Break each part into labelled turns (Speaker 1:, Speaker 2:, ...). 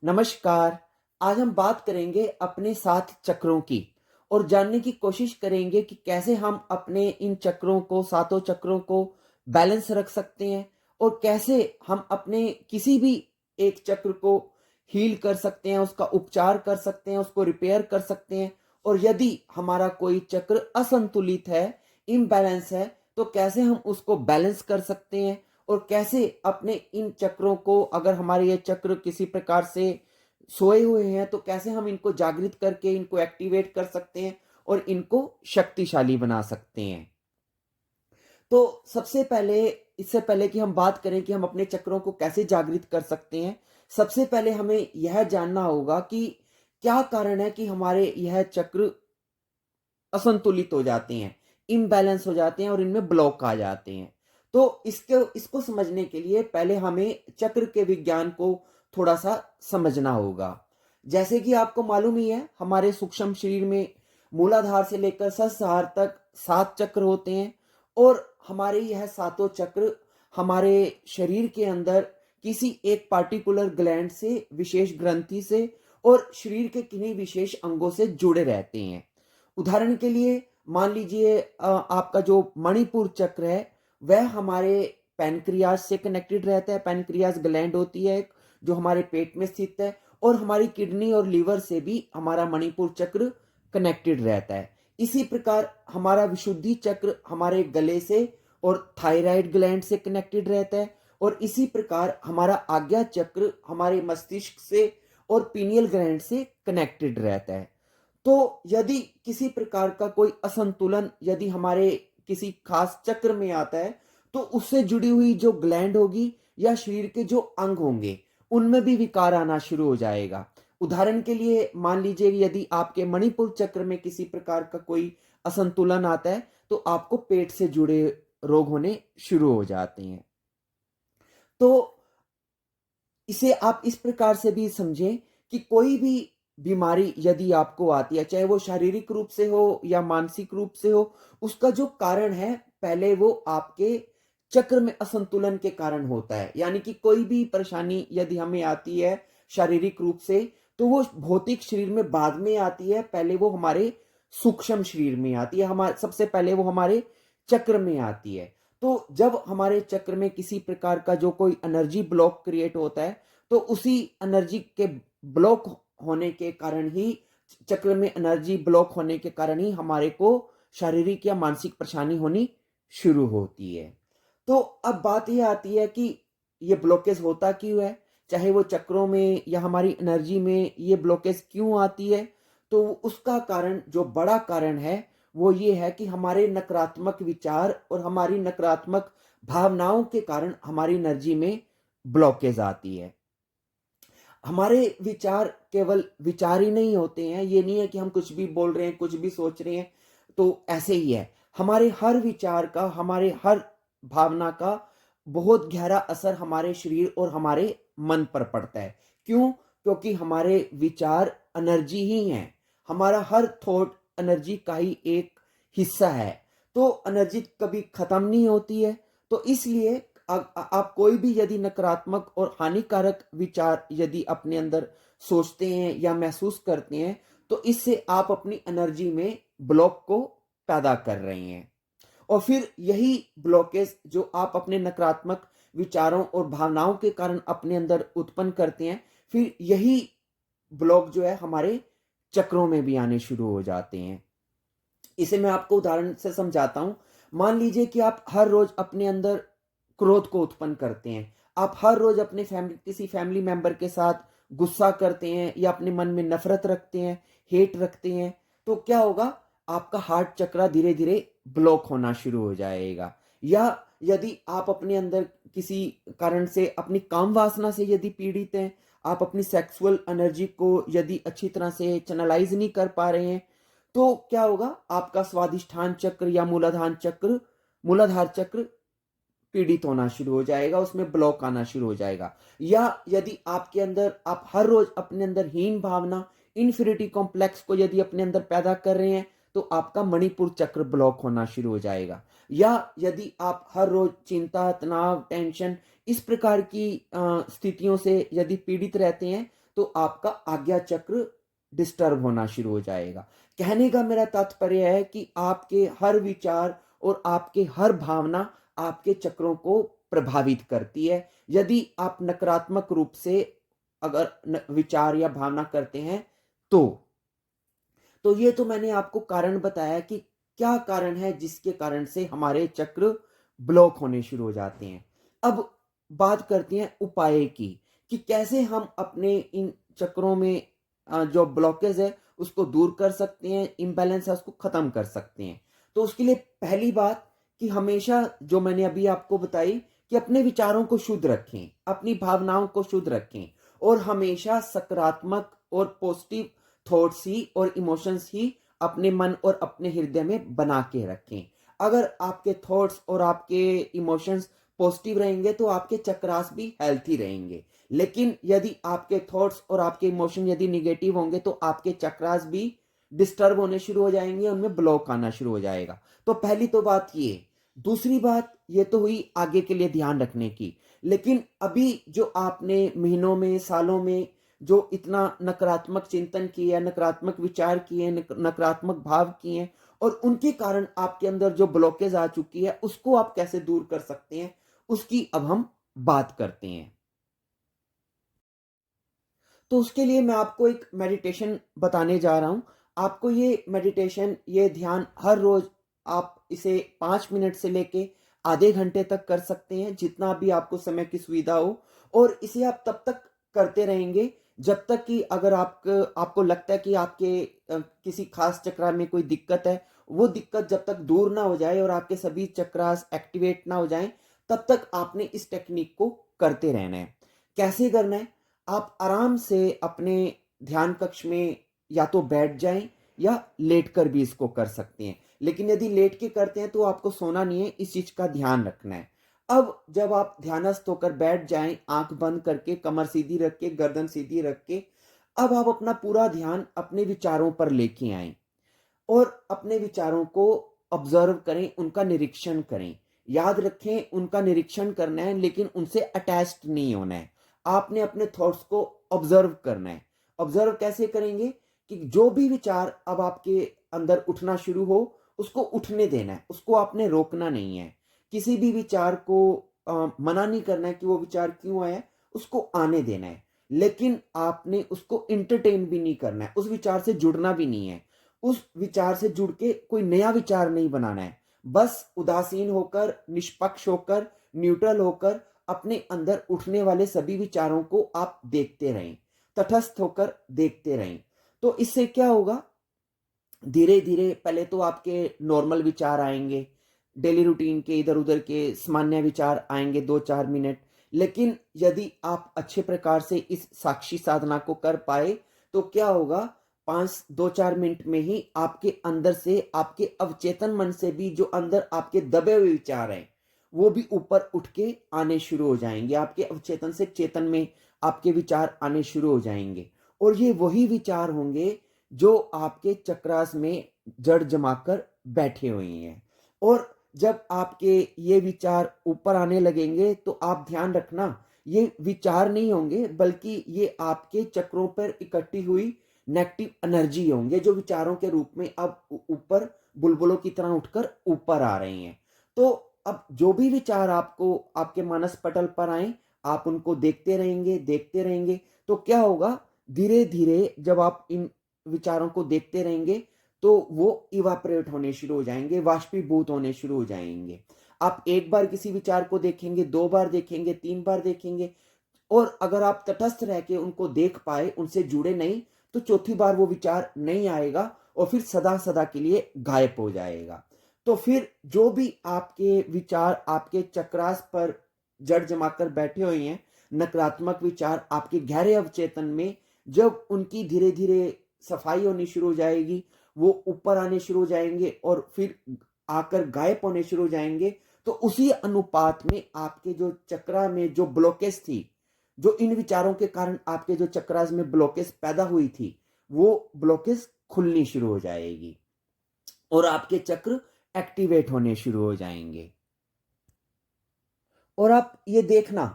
Speaker 1: नमस्कार। आज हम बात करेंगे अपने 7 चक्रों की और जानने की कोशिश करेंगे कि कैसे हम अपने इन चक्रों को, सातों चक्रों को बैलेंस रख सकते हैं और कैसे हम अपने किसी भी एक चक्र को हील कर सकते हैं, उसका उपचार कर सकते हैं, उसको रिपेयर कर सकते हैं। और यदि हमारा कोई चक्र असंतुलित है, इम्बैलेंस है, तो कैसे हम उसको बैलेंस कर सकते हैं और कैसे अपने इन चक्रों को, अगर हमारे ये चक्र किसी प्रकार से सोए हुए हैं, तो कैसे हम इनको जागृत करके इनको एक्टिवेट कर सकते हैं और इनको शक्तिशाली बना सकते हैं। तो सबसे पहले, इससे पहले कि हम बात करें कि हम अपने चक्रों को कैसे जागृत कर सकते हैं, सबसे पहले हमें यह जानना होगा कि क्या कारण है कि हमारे यह चक्र असंतुलित हो जाते हैं, इम्बैलेंस हो जाते हैं और इनमें ब्लॉक आ जाते हैं। तो इसको समझने के लिए पहले हमें चक्र के विज्ञान को थोड़ा-सा समझना होगा। जैसे कि आपको मालूम ही है, हमारे सूक्ष्म शरीर में मूलाधार से लेकर सहस्रार तक 7 चक्र होते हैं और हमारे यह सातों चक्र हमारे शरीर के अंदर किसी एक पार्टिकुलर ग्लैंड से, विशेष ग्रंथि से और शरीर के किन्हीं विशेष अंगों से जुड़े रहते हैं। उदाहरण के लिए मान लीजिए आपका जो मणिपुर चक्र है, वह हमारे पैनक्रियाज से कनेक्टेड रहता है। पैनक्रियाज ग्लैंड होती है एक, जो हमारे पेट में स्थित है और हमारी किडनी और लीवर से भी हमारा मणिपुर चक्र कनेक्टेड रहता है। इसी प्रकार हमारा विशुद्धि चक्र हमारे गले से और थायराइड ग्लैंड से कनेक्टेड रहता है और इसी प्रकार हमारा आज्ञा चक्र हमारे मस्तिष्क से और पीनियल ग्लैंड से कनेक्टेड रहता है। तो यदि किसी प्रकार का कोई असंतुलन यदि हमारे किसी खास चक्र में आता है, तो उससे जुड़ी हुई जो ग्लैंड होगी या शरीर के जो अंग होंगे, उनमें भी विकार आना शुरू हो जाएगा। उदाहरण के लिए मान लीजिए यदि आपके मणिपुर चक्र में किसी प्रकार का कोई असंतुलन आता है, तो आपको पेट से जुड़े रोग होने शुरू हो जाते हैं। तो इसे आप इस प्रकार से भी समझें कि कोई भी बीमारी यदि आपको आती है, चाहे वो शारीरिक रूप से हो या मानसिक रूप से हो, उसका जो कारण है, पहले वो आपके चक्र में असंतुलन के कारण होता है। यानी कि कोई भी परेशानी यदि हमें आती है शारीरिक रूप से, तो वो भौतिक शरीर में बाद में आती है, पहले वो हमारे सूक्ष्म शरीर में आती है। हमारे सबसे पहले वो हमारे चक्र में आती है। तो जब हमारे चक्र में किसी प्रकार का जो कोई एनर्जी ब्लॉक क्रिएट होता है, तो उसी एनर्जी के ब्लॉक होने के कारण ही, चक्र में एनर्जी ब्लॉक होने के कारण ही हमारे को शारीरिक या मानसिक परेशानी होनी शुरू होती है। तो अब बात ये आती है कि ये ब्लॉकेज होता क्यों है? चाहे वो चक्रों में या हमारी एनर्जी में ये ब्लॉकेज क्यों आती है? तो उसका कारण, जो बड़ा कारण है, वो ये है कि हमारे नकारात्मक विचार और हमारी नकारात्मक भावनाओं के कारण हमारी एनर्जी में ब्लॉकेज आती है। हमारे विचार केवल विचार ही नहीं होते हैं, ये नहीं है कि हम कुछ भी बोल रहे हैं, कुछ भी सोच रहे हैं, तो ऐसे ही है। हमारे हर विचार का, हमारे हर भावना का बहुत गहरा असर हमारे शरीर और हमारे मन पर पड़ता है। क्यों? क्योंकि हमारे विचार एनर्जी ही हैं। हमारा हर थॉट एनर्जी का ही एक हिस्सा है। तो एनर्जी कभी खत्म नहीं होती है। तो इसलिए आप कोई भी यदि नकारात्मक और हानिकारक विचार यदि अपने अंदर सोचते हैं या महसूस करते हैं, तो इससे आप अपनी एनर्जी में ब्लॉक को पैदा कर रहे हैं और फिर यही ब्लॉकेज जो आप अपने नकारात्मक विचारों और भावनाओं के कारण अपने अंदर उत्पन्न करते हैं, फिर यही ब्लॉक जो है हमारे चक्रों में भी आने शुरू हो जाते हैं। इसे मैं आपको उदाहरण से समझाता हूं। मान लीजिए कि आप हर रोज अपने अंदर क्रोध को उत्पन्न करते हैं। आप हर रोज अपने किसी फैमिली मेंबर के साथ गुस्सा करते हैं या अपने मन में नफरत रखते हैं, हेट रखते हैं, तो क्या होगा? आपका हार्ट चक्र धीरे धीरे ब्लॉक होना शुरू हो जाएगा। या यदि आप अपने अंदर किसी कारण से अपनी काम वासना से यदि पीड़ित हैं, आप अपनी सेक्सुअल एनर्जी को यदि अच्छी तरह से चैनलाइज नहीं कर पा रहे हैं, तो क्या होगा? आपका स्वादिष्ठान चक्र या मूलाधार चक्र पीड़ित होना शुरू हो जाएगा, उसमें ब्लॉक आना शुरू हो जाएगा। या यदि आपके अंदर, आप हर रोज अपने अंदर हीन भावना, इन्फीरियरिटी कॉम्प्लेक्स को यदि अपने अंदर पैदा कर रहे हैं, तो आपका मणिपुर चक्र ब्लॉक होना शुरू हो जाएगा। या यदि आप हर रोज चिंता, तनाव, टेंशन, इस प्रकार की स्थितियों से यदि पीड़ित रहते हैं, तो आपका आज्ञा चक्र डिस्टर्ब होना शुरू हो जाएगा। कहने का मेरा तात्पर्य है कि आपके हर विचार और आपके हर भावना आपके चक्रों को प्रभावित करती है। यदि आप नकारात्मक रूप से अगर विचार या भावना करते हैं तो ये तो मैंने आपको कारण बताया कि क्या कारण है जिसके कारण से हमारे चक्र ब्लॉक होने शुरू हो जाते हैं। अब बात करते हैं उपाय की कि कैसे हम अपने इन चक्रों में जो ब्लॉकेज है उसको दूर कर सकते हैं, इम्बैलेंस है उसको खत्म कर सकते हैं। तो उसके लिए पहली बात कि हमेशा जो मैंने अभी आपको बताई कि अपने विचारों को शुद्ध रखें, अपनी भावनाओं को शुद्ध रखें और हमेशा सकारात्मक और पॉजिटिव थॉट्स ही और इमोशंस ही अपने मन और अपने हृदय में बना के रखें। अगर आपके थॉट्स और आपके इमोशंस पॉजिटिव रहेंगे तो आपके चक्रास भी हेल्थी रहेंगे। लेकिन यदि आपके थॉट्स और आपके इमोशन यदि निगेटिव होंगे तो आपके चक्रास भी डिस्टर्ब होने शुरू हो जाएंगे, उनमें ब्लॉक आना शुरू हो जाएगा। तो पहली तो बात ये। दूसरी बात ये तो हुई आगे के लिए ध्यान रखने की। लेकिन अभी जो आपने महीनों में, सालों में जो इतना नकारात्मक चिंतन किया, नकारात्मक विचार किए, नकारात्मक भाव किए और उनके कारण आपके अंदर जो ब्लॉकेज आ चुकी है उसको आप कैसे दूर कर सकते हैं, उसकी अब हम बात करते हैं। तो उसके लिए मैं आपको एक मेडिटेशन बताने जा रहा हूं। आपको ये मेडिटेशन, ये ध्यान हर रोज आप इसे 5 मिनट से लेके आधे घंटे तक कर सकते हैं, जितना भी आपको समय की सुविधा हो। और इसे आप तब तक करते रहेंगे जब तक कि अगर आपको लगता है कि आपके किसी खास चक्र में कोई दिक्कत है, वो दिक्कत जब तक दूर ना हो जाए और आपके सभी चक्रास एक्टिवेट ना हो जाएं, तब तक आपने इस टेक्निक को करते रहना है। कैसे करना है? आप आराम से अपने ध्यान कक्ष में या तो बैठ जाएं या लेट कर भी इसको कर सकते हैं। लेकिन यदि लेट के करते हैं तो आपको सोना नहीं है, इस चीज का ध्यान रखना है। अब जब आप ध्यानस्थ होकर बैठ जाएं, आंख बंद करके, कमर सीधी रख के, गर्दन सीधी रख के, अब आप अपना पूरा ध्यान अपने विचारों पर लेके आए और अपने विचारों को ऑब्जर्व करें, उनका निरीक्षण करें। याद रखें, उनका निरीक्षण करना है लेकिन उनसे अटैच्ड नहीं होना है। आपने अपने थॉट्स को ऑब्जर्व करना है। ऑब्जर्व कैसे करेंगे कि जो भी विचार अब आपके अंदर उठना शुरू हो उसको उठने देना है, उसको आपने रोकना नहीं है। किसी भी विचार को मना नहीं करना है कि वो विचार क्यों आया, उसको आने देना है। लेकिन आपने उसको इंटरटेन भी नहीं करना है, उस विचार से जुड़ना भी नहीं है। उस विचार से जुड़ के कोई नया विचार नहीं बनाना है। बस उदासीन होकर, निष्पक्ष होकर, न्यूट्रल होकर अपने अंदर उठने वाले सभी विचारों को आप देखते रहें, तटस्थ होकर देखते रहें। तो इससे क्या होगा, धीरे धीरे पहले तो आपके नॉर्मल विचार आएंगे, डेली रूटीन के इधर उधर के सामान्य विचार आएंगे 2-4 मिनट। लेकिन यदि आप अच्छे प्रकार से इस साक्षी साधना को कर पाए तो क्या होगा, 5-2-4 मिनट में ही आपके अंदर से, आपके अवचेतन मन से भी जो अंदर आपके दबे हुए विचार हैं वो भी ऊपर उठ के आने शुरू हो जाएंगे। आपके अवचेतन से चेतन में आपके विचार आने शुरू हो जाएंगे और ये वही विचार होंगे जो आपके चक्रास में जड़ जमाकर बैठे हुए हैं। और जब आपके ये विचार ऊपर आने लगेंगे तो आप ध्यान रखना, ये विचार नहीं होंगे बल्कि ये आपके चक्रों पर इकट्ठी हुई नेगेटिव एनर्जी होंगे जो विचारों के रूप में अब ऊपर बुलबुलों की तरह उठकर ऊपर आ रहे हैं। तो अब जो भी विचार आपको आपके मानस पटल पर आए, आप उनको देखते रहेंगे, देखते रहेंगे। तो क्या होगा, धीरे धीरे जब आप इन विचारों को देखते रहेंगे तो वो इवापोरेट होने शुरू हो जाएंगे, वाष्पीभूत होने शुरू हो जाएंगे। आप एक बार किसी विचार को देखेंगे, 2 बार देखेंगे, 3 बार देखेंगे और अगर आप तटस्थ रह के उनको देख पाए, उनसे जुड़े नहीं, तो चौथी बार वो विचार नहीं आएगा और फिर सदा सदा के लिए गायब हो जाएगा। तो फिर जो भी आपके विचार आपके चक्रास पर जड़ जमाकर बैठे हुए हैं, नकारात्मक विचार आपके गहरे अवचेतन में, जब उनकी धीरे धीरे सफाई होनी शुरू हो जाएगी, वो ऊपर आने शुरू हो जाएंगे और फिर आकर गायब होने शुरू हो जाएंगे। तो उसी अनुपात में आपके जो चक्रा में जो ब्लॉकेज थी, जो इन विचारों के कारण आपके जो चक्रास में ब्लॉकेज पैदा हुई थी, वो ब्लॉकेज खुलनी शुरू हो जाएगी और आपके चक्र एक्टिवेट होने शुरू हो जाएंगे। और आप ये देखना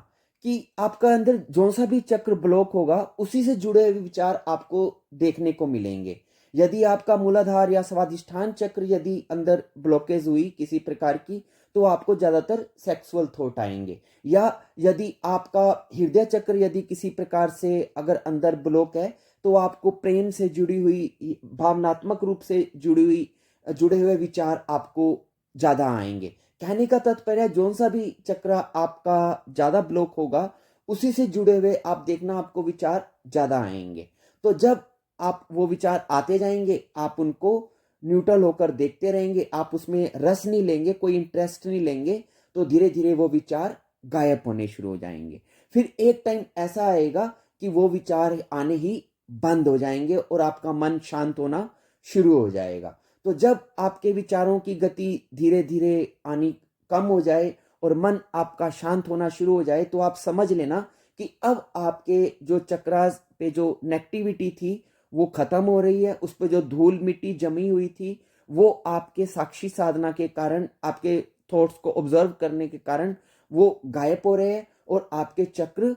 Speaker 1: कि आपका अंदर जो सा भी चक्र ब्लॉक होगा, उसी से जुड़े हुए विचार आपको देखने को मिलेंगे। यदि आपका मूलाधार या स्वादिष्ठान चक्र यदि अंदर ब्लॉकेज हुई किसी प्रकार की, तो आपको ज़्यादातर सेक्सुअल थॉट आएँगे। या यदि आपका हृदय चक्र यदि किसी प्रकार से अगर अंदर ब्लॉक है, तो आपको प्रेम से जुड़ी हुई, भावनात्मक रूप से जुड़े हुए विचार आपको ज़्यादा आएँगे। कहने का तात्पर्य है जौन सा भी चक्र आपका ज़्यादा ब्लॉक होगा, उसी से जुड़े हुए आप देखना आपको विचार ज़्यादा आएँगे। तो जब आप वो विचार आते जाएँगे, आप उनको न्यूट्रल होकर देखते रहेंगे, आप उसमें रस नहीं लेंगे, कोई इंटरेस्ट नहीं लेंगे, तो धीरे-धीरे वो विचार गायब होने शुरू हो जाएँगे। फिर एक टाइम ऐसा आएगा कि वो विचार आने ही बंद हो जाएँगे और आपका मन शांत होना शुरू हो जाएगा। तो जब आपके विचारों की गति धीरे-धीरे आनी कम हो जाए और मन आपका शांत होना शुरू हो जाए, तो आप समझ लेना कि अब आपके जो चक्रास पे जो नेगेटिविटी थी, वो खत्म हो रही है। उस पे जो धूल-मिट्टी जमी हुई थी, वो आपके साक्षी साधना के कारण, आपके थॉट्स को ऑब्जर्व करने के कारण वो गायब हो रहे हैं और आपके चक्र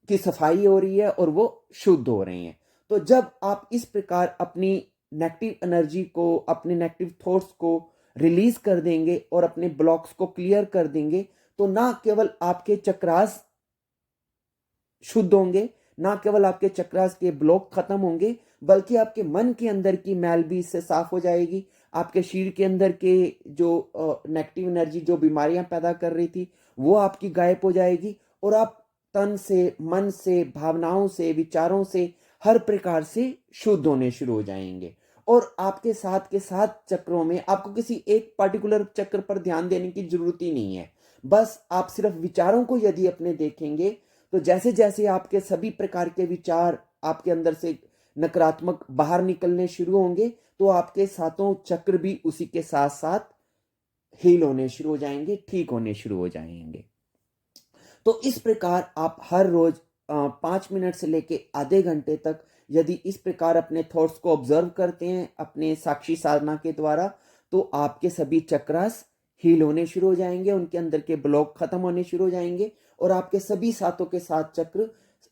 Speaker 1: की सफाई हो रही है और वो शुद्ध हो रहे हैं। तो जब आप इस प्रकार अपनी नेगेटिव एनर्जी को, अपने नेगेटिव थॉट्स को रिलीज कर देंगे और अपने ब्लॉक्स को क्लियर कर देंगे, तो ना केवल आपके चक्रास शुद्ध होंगे, ना केवल आपके चक्रास के ब्लॉक खत्म होंगे, बल्कि आपके मन के अंदर की मैल भी इससे साफ हो जाएगी। आपके शरीर के अंदर के जो नेगेटिव एनर्जी जो बीमारियां पैदा कर रही थी, वो आपकी गायब हो जाएगी और आप तन से, मन से, भावनाओं से, विचारों से, हर प्रकार से शुद्ध होने शुरू हो जाएंगे। और आपके साथ के साथ चक्रों में आपको किसी एक पर्टिकुलर चक्र पर ध्यान देने की जरूरत ही नहीं है। बस आप सिर्फ विचारों को यदि अपने देखेंगे, तो जैसे जैसे आपके सभी प्रकार के विचार आपके अंदर से नकारात्मक बाहर निकलने शुरू होंगे, तो आपके सातों चक्र भी उसी के साथ साथ हील होने शुरू हो जाएंगे, ठीक होने शुरू हो जाएंगे। तो इस प्रकार आप हर रोज 5 मिनट से लेके आधे घंटे तक यदि इस प्रकार अपने थॉट्स को ऑब्जर्व करते हैं अपने साक्षी साधना के द्वारा, तो आपके सभी चक्रास हील होने शुरू हो जाएंगे, उनके अंदर के ब्लॉक खत्म होने शुरू हो जाएंगे और आपके सभी सातों के सात चक्र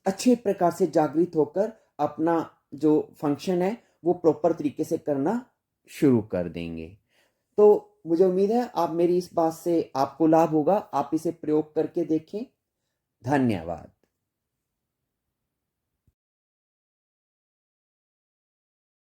Speaker 1: अच्छे प्रकार से जागृत होकर अपना जो फंक्शन है वो प्रॉपर तरीके से करना शुरू कर देंगे। तो मुझे उम्मीद है आप मेरी इस बात से आपको लाभ होगा, आप इसे प्रयोग करके देखें। धन्यवाद।